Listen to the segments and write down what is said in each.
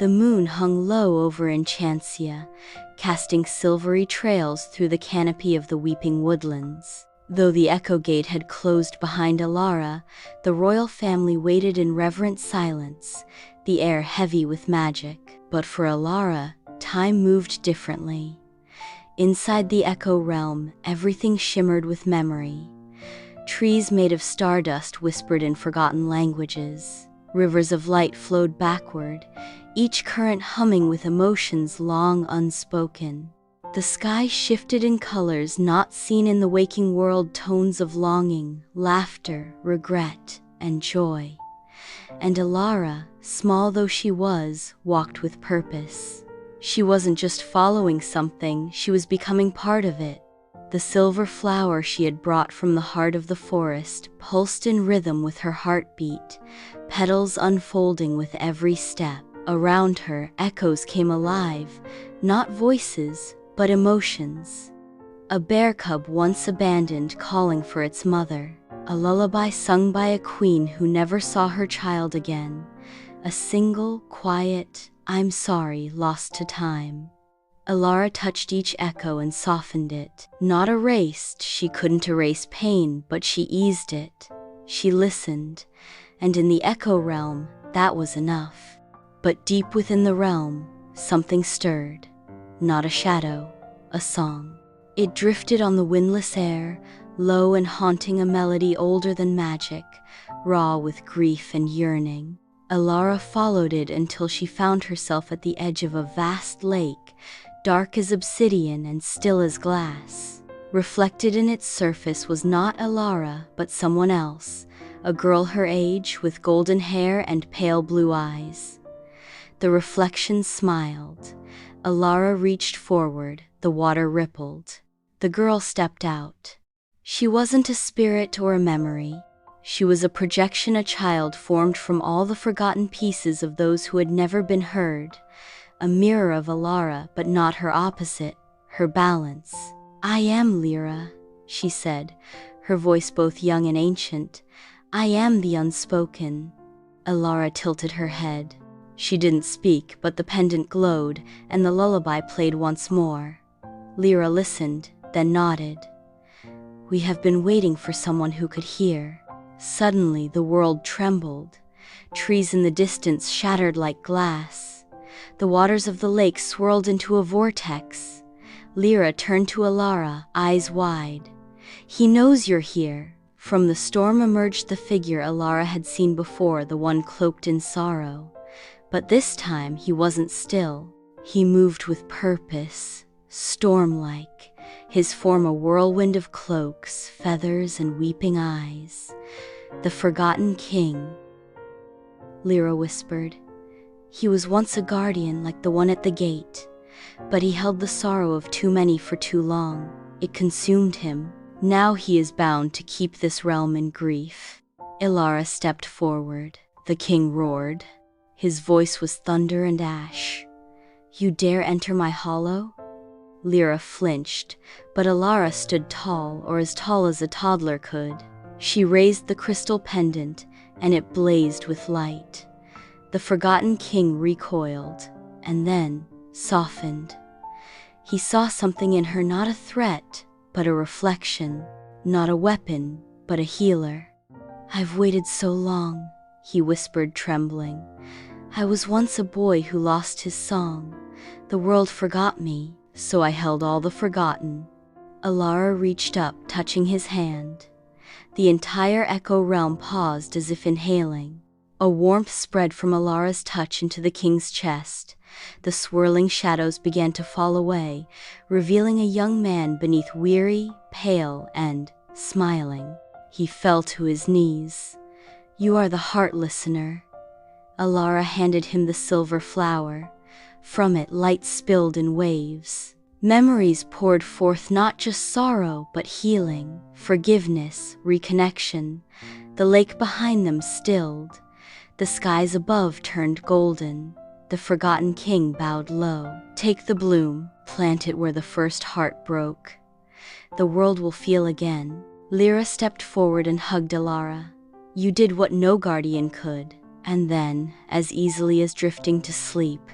The moon hung low over Enchancia, casting silvery trails through the canopy of the Weeping Woodlands. Though the echo gate had closed behind Elara, the royal family waited in reverent silence, the air heavy with magic. But for Elara, time moved differently. Inside the echo realm, everything shimmered with memory. Trees made of stardust whispered in forgotten languages. Rivers of light flowed backward, each current humming with emotions long unspoken. The sky shifted in colors not seen in the waking world, tones of longing, laughter, regret, and joy. And Elara, small though she was, walked with purpose. She wasn't just following something, she was becoming part of it. The silver flower she had brought from the heart of the forest pulsed in rhythm with her heartbeat, petals unfolding with every step. Around her, echoes came alive, not voices, but emotions. A bear cub once abandoned calling for its mother, a lullaby sung by a queen who never saw her child again, a single, quiet, "I'm sorry" lost to time. Elara touched each echo and softened it. Not erased, she couldn't erase pain, but she eased it. She listened, and in the echo realm, that was enough. But deep within the realm, something stirred. Not a shadow, a song. It drifted on the windless air, low and haunting, a melody older than magic, raw with grief and yearning. Elara followed it until she found herself at the edge of a vast lake, dark as obsidian and still as glass. Reflected in its surface was not Elara, but someone else, a girl her age with golden hair and pale blue eyes. The reflection smiled. Elara reached forward, the water rippled. The girl stepped out. She wasn't a spirit or a memory. She was a projection, a child formed from all the forgotten pieces of those who had never been heard. A mirror of Elara, but not her opposite, her balance. "I am Lyra," she said, her voice both young and ancient. "I am the unspoken." Elara tilted her head. She didn't speak, but the pendant glowed, and the lullaby played once more. Lyra listened, then nodded. "We have been waiting for someone who could hear." Suddenly the world trembled. Trees in the distance shattered like glass. The waters of the lake swirled into a vortex. Lyra turned to Elara, eyes wide. "He knows you're here." From the storm emerged the figure Elara had seen before, the one cloaked in sorrow. But this time he wasn't still. He moved with purpose, storm-like, his form a whirlwind of cloaks, feathers, and weeping eyes. "The forgotten king," Lyra whispered. "He was once a guardian like the one at the gate, but he held the sorrow of too many for too long. It consumed him. Now he is bound to keep this realm in grief." Elara stepped forward. The king roared. His voice was thunder and ash. "You dare enter my hollow?" Lyra flinched, but Elara stood tall, or as tall as a toddler could. She raised the crystal pendant, and it blazed with light. The forgotten king recoiled, and then softened. He saw something in her, not a threat, but a reflection. Not a weapon, but a healer. "I've waited so long," he whispered, trembling. "I was once a boy who lost his song. The world forgot me, so I held all the forgotten." Elara reached up, touching his hand. The entire echo realm paused as if inhaling. A warmth spread from Elara's touch into the king's chest. The swirling shadows began to fall away, revealing a young man beneath, weary, pale, and smiling. He fell to his knees. "You are the heart listener." Elara handed him the silver flower. From it, light spilled in waves. Memories poured forth, not just sorrow, but healing, forgiveness, reconnection. The lake behind them stilled. The skies above turned golden. The forgotten king bowed low. "Take the bloom, plant it where the first heart broke. The world will feel again." Lyra stepped forward and hugged Elara. "You did what no guardian could. And then, as easily as drifting to sleep,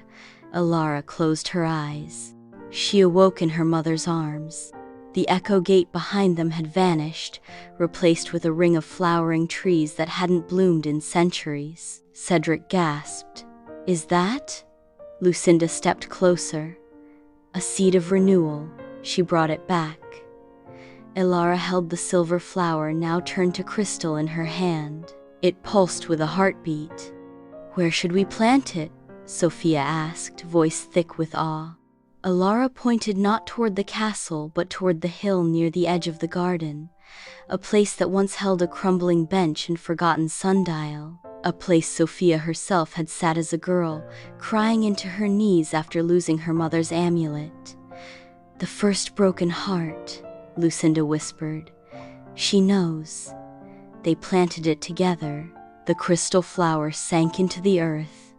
Elara closed her eyes. She awoke in her mother's arms. The echo gate behind them had vanished, replaced with a ring of flowering trees that hadn't bloomed in centuries. Cedric gasped. "Is that?" Lucinda stepped closer. "A seed of renewal." She brought it back. Elara held the silver flower, now turned to crystal, in her hand. It pulsed with a heartbeat. "Where should we plant it?" Sofia asked, voice thick with awe. Elara pointed not toward the castle but toward the hill near the edge of the garden, a place that once held a crumbling bench and forgotten sundial, a place Sofia herself had sat as a girl, crying into her knees after losing her mother's amulet. "The first broken heart," Lucinda whispered. "She knows." They planted it together. The crystal flower sank into the earth.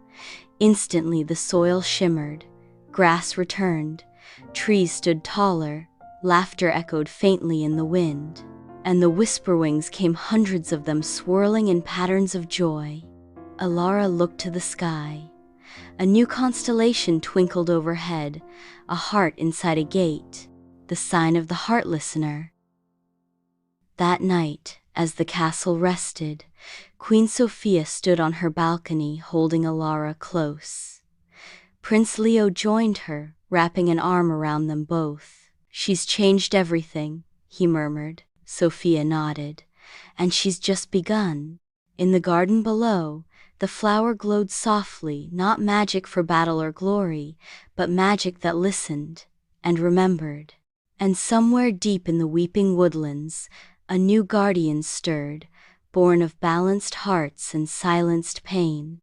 Instantly the soil shimmered. Grass returned, trees stood taller, laughter echoed faintly in the wind, and the whisperwings came, hundreds of them swirling in patterns of joy. Elara looked to the sky. A new constellation twinkled overhead, a heart inside a gate, the sign of the heart listener. That night, as the castle rested, Queen Sofia stood on her balcony holding Elara close. Prince Leo joined her, wrapping an arm around them both. "She's changed everything," he murmured. Sofia nodded. "And she's just begun." In the garden below, the flower glowed softly, not magic for battle or glory, but magic that listened and remembered. And somewhere deep in the Weeping Woodlands, a new guardian stirred, born of balanced hearts and silenced pain.